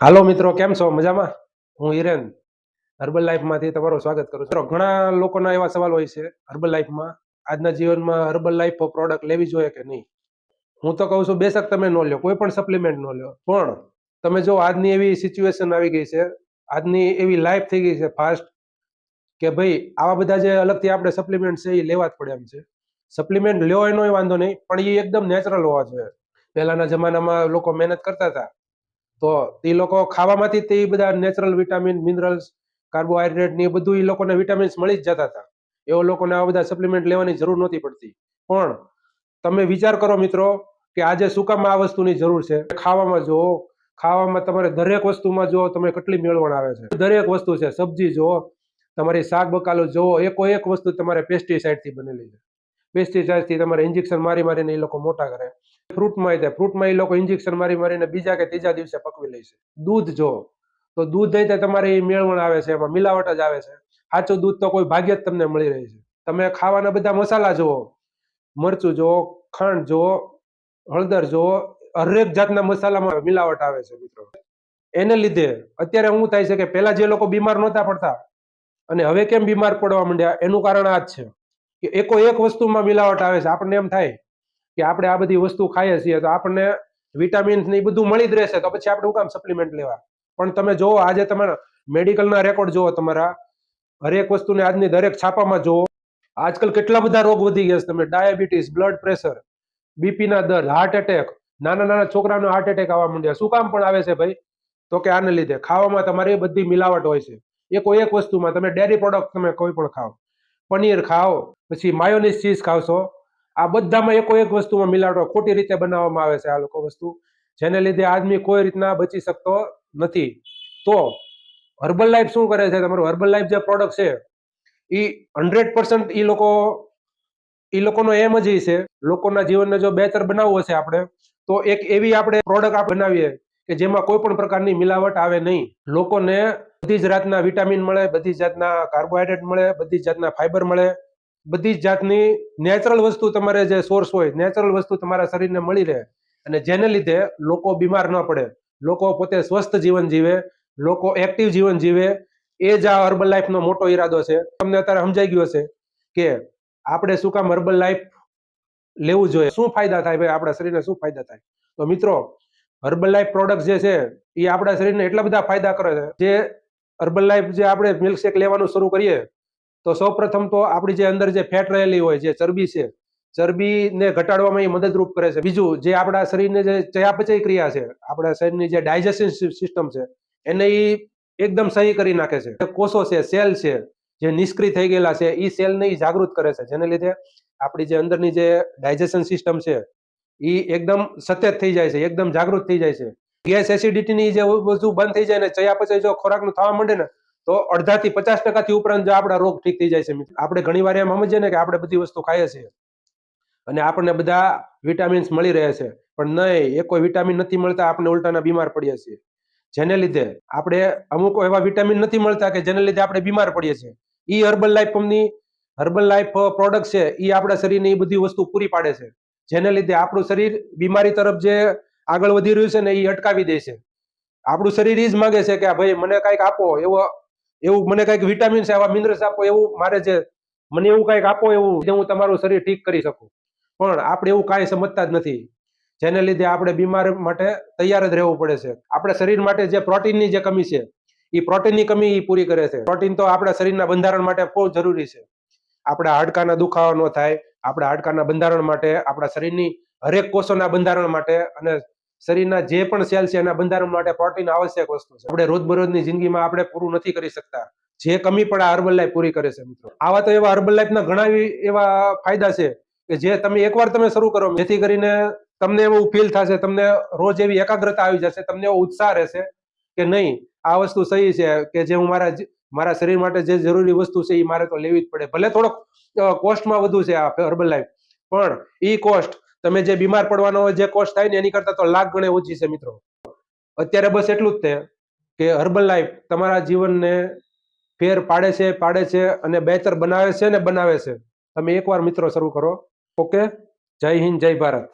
હાલો મિત્રો, કેમ છો? મજામાં? હું હિરેન હર્બલ લાઈફમાંથી તમારું સ્વાગત કરું છું. મિત્રો, ઘણા લોકોના એવા સવાલ હોય છે હર્બલ લાઈફમાં, આજના જીવનમાં હર્બલ લાઈફ પ્રોડક્ટ લેવી જોઈએ કે નહીં. હું તો કહું છું બેશક તમે ન લો, કોઈ પણ સપ્લિમેન્ટ ન લો, પણ તમે જો આજની એવી સિચ્યુએશન આવી ગઈ છે, આજની એવી લાઈફ થઈ ગઈ છે ફાસ્ટ, કે ભાઈ આવા બધા જે અલગથી આપણે સપ્લિમેન્ટ છે એ લેવા જ પડે એમ છે. સપ્લિમેન્ટ લ્યો એનોય વાંધો નહીં, પણ એ એકદમ નેચરલ હોવા જોઈએ. પહેલાના જમાનામાં લોકો મહેનત કરતા હતા, તો એ લોકો ખાવામાંથી તે બધા નેચરલ વિટામિન, મિનરલ્સ, કાર્બોહાઈડ્રેટ ને એ બધું એ લોકોને વિટામિન્સ મળી જ જતા હતા. એવો લોકોને આવા બધા સપ્લિમેન્ટ લેવાની જરૂર નહોતી પડતી. પણ તમે વિચાર કરો મિત્રો, કે આજે શું કામ આ વસ્તુની જરૂર છે. ખાવામાં જુઓ, ખાવામાં તમારે દરેક વસ્તુમાં જુઓ તમે કેટલી મેળવણ આવે છે. દરેક વસ્તુ છે, સબ્જી જુઓ, તમારી શાક બકાલો જુઓ, એક વસ્તુ તમારે પેસ્ટિસાઇડથી બનેલી છે. પેસ્ટિસાઇડથી તમારે ઇન્જેક્શન મારી મારીને એ લોકો મોટા કરે. ફ્રૂટમાં એ લોકો ઇન્જેક્શન મારી મારીને બીજા કે ત્રીજા દિવસે પકવી લે છે. દૂધ જો, તો દૂધ તમારે મેળવણ આવે છે, એમાં મિલાવટ જ આવે છે. સાચું દૂધ તો કોઈ ભાગ્ય જ તમને મળી રહે છે. તમે ખાવાના બધા મસાલા જુઓ, મરચું જુઓ, ખાંડ જુઓ, હળદર જુઓ, હરેક જાતના મસાલામાં મિલાવટ આવે છે મિત્રો. એને લીધે અત્યારે શું થાય છે કે પહેલા જે લોકો બીમાર નહોતા પડતા અને હવે કેમ બીમાર પડવા માંડ્યા, એનું કારણ આ જ છે કે એક વસ્તુમાં મિલાવટ આવે છે. આપણને એમ થાય કે આપણે આ બધી વસ્તુ ખાઈએ છીએ તો આપણને વિટામિન્સ ને એ બધું મળી જ રહેશે, તો પછી આપણે શું કામ સપ્લિમેન્ટ લેવા. પણ તમે જુઓ, આજે તમારા મેડિકલના રેકોર્ડ જુઓ, તમારા હરેક વસ્તુને આજની દરેક છાપામાં જુઓ, આજકાલ કેટલા બધા રોગ વધી ગયા છે. તમે ડાયાબિટીસ, બ્લડ પ્રેશર, બીપીના દર્દ, હાર્ટ એટેક, નાના નાના છોકરાનો હાર્ટ એટેક આવવા માંડ્યા. શું કામ પણ આવે છે ભાઈ? તો કે આને લીધે ખાવામાં તમારી બધી મિલાવટ હોય છે. એક વસ્તુમાં તમે ડેરી પ્રોડક્ટ તમે કોઈ પણ ખાઓ, પનીર ખાઓ, પછી માયોનીઝ ચીઝ ખાવશો, આ બધામાં એક વસ્તુમાં મિલાવટ ખોટી રીતે બનાવવામાં આવે છે આ લોકો વસ્તુ, જેને લીધે આદમી કોઈ રીતના બચી શકતો નથી. તો હર્બલ લાઈફ શું કરે છે, તમારું હર્બલ લાઈફ જે પ્રોડક્ટ છે એ 100% એ લોકોનો એમ જ છે લોકોના જીવનને જો બહેતર બનાવવું હશે આપણે, તો એક એવી આપણે પ્રોડક્ટ બનાવીએ કે જેમાં કોઈ પણ પ્રકારની મિલાવટ આવે નહીં. લોકોને બધી જ જાતના વિટામિન મળે, બધી જ જાતના કાર્બોહાઈડ્રેટ મળે, બધી જ જાતના ફાઈબર મળે, બધી જ જાતની નેચરલ વસ્તુ તમારે જે સોર્સ હોય, નેચરલ વસ્તુ તમારા શરીરને મળી રહે, અને જેને લીધે લોકો બીમાર ન પડે, લોકો પોતે સ્વસ્થ જીવન જીવે, લોકો એક્ટિવ જીવન જીવે. એ જ આ હર્બલ લાઈફનો મોટો ઈરાદો છે. તમને અત્યારે સમજાઈ ગયું હશે કે આપણે શું કામ હર્બલ લાઈફ લેવું જોઈએ, શું ફાયદા થાય ભાઈ, આપણા શરીરને શું ફાયદા થાય. તો મિત્રો, હર્બલ લાઈફ પ્રોડક્ટ જે છે એ આપણા શરીરને એટલા બધા ફાયદા કરે છે. જે હર્બલ લાઈફ જે આપણે મિલ્કશેક લેવાનું શરૂ કરીએ, તો સૌપ્રથમ તો આપણી જે અંદર જે ફેટ રહેલી હોય, જે ચરબી છે, ચરબીને ઘટાડવામાં એ મદદરૂપ કરે છે. બીજું, જે આપણા શરીરની જે ચયાપચય ક્રિયા છે, આપણા શરીરની જે ડાયજેશન સિસ્ટમ છે, એને એ એકદમ સહી કરી નાખે છે. કોષો છે, સેલ છે, જે નિષ્ક્રિય થઈ ગયેલા છે, એ સેલને જાગૃત કરે છે, જેને લીધે આપણી જે અંદરની જે ડાયજેશન સિસ્ટમ છે એ એકદમ સતત થઈ જાય છે, એકદમ જાગૃત થઈ જાય છે. ગેસ એસિડિટીની જે વસ્તુ બંધ થઈ જાય ને, ચયાપચય જો ખોરાકનું થવા માંડે ને, તો 50% ઉપરાંત જો આપણા રોગ ઠીક થઈ જાય છે. આપણે ઘણી વાર એમ સમજીએ ને કે આપણે બધી વસ્તુ ખાઈએ છીએ અને આપણને બધા વિટામિન્સ મળી રહે છે, પણ નહીં, એ કોઈ વિટામિન નથી મળતા, આપણે ઉલટાના બીમાર પડીએ છીએ. જેને લીધે આપણે અમુક એવા વિટામિન નથી મળતા કે જેને લીધે આપણે બીમાર પડીએ છીએ. ઈ Herbalife company Herbalife product છે, એ આપણા શરીરની એ બધી વસ્તુ પૂરી પાડે છે. જેને લીધે આપણું શરીર બીમારી તરફ જે આગળ વધી રહ્યું છે ને, એ અટકાવી દે છે. આપણું શરીર એ જ માંગે છે કે ભાઈ મને કંઈક આપો, એવું મને કંઈક વિટામિન્સ, એવા મિનરલ્સ આપો, એવું મારે છે, મને એવું કંઈક આપો, એવું જે હું તમારું શરીર ઠીક કરી શકું. પણ આપણે એવું કાંઈ સમજતા જ નથી, જેને લીધે આપણે બીમાર માટે તૈયાર જ રહેવું પડે છે. આપણા શરીર માટે જે પ્રોટીનની જે કમી છે, એ પ્રોટીનની કમી પૂરી કરે છે. પ્રોટીન તો આપણા શરીરના બંધારણ માટે બહુ જરૂરી છે. આપણા હાડકાના દુખાવા ન થાય, આપણા હાડકાના બંધારણ માટે, આપણા શરીરની હરેક કોષોના બંધારણ માટે અને શરીરના જે પણ સેલ છે એના બંધારણ માટે પ્રોટીન આવશ્યક વસ્તુ છે. આપણે રોજબરોજની જિંદગીમાં આપણે પૂરું નથી કરી શકતા, જે કમી પણ આ હર્બલ લાઈફ પૂરી કરે છે મિત્રો. આવા તો એવા હર્બલ લાઈફના ઘણા એવા ફાયદા છે કે જે તમે એકવાર તમે શરૂ કરો, જેથી કરીને તમને એવું ફીલ થશે, તમને રોજ એવી એકાગ્રતા આવી જશે, તમને એવો ઉત્સાહ રહેશે કે નહીં, આ વસ્તુ સહી છે, કે જે હું મારા શરીર માટે જે જરૂરી વસ્તુ છે એ મારે તો લેવી જ પડે. ભલે થોડોક કોસ્ટમાં વધુ છે આ હર્બલ લાઈફ, પણ ઈ કોસ્ટ, તમે જે બીમાર પડવાનો જે કોસ્ટ થાય ને એની કરતા તો લાખ ગણે ઓછી છે મિત્રો. અત્યારે બસ એટલું જ છે કે હર્બલ લાઈફ તમારા જીવનને ફેર પાડે છે અને બહેતર બનાવે છે ને બનાવે છે. તમે એકવાર મિત્રો શરૂ કરો. ઓકે, જય હિન્દ, જય ભારત.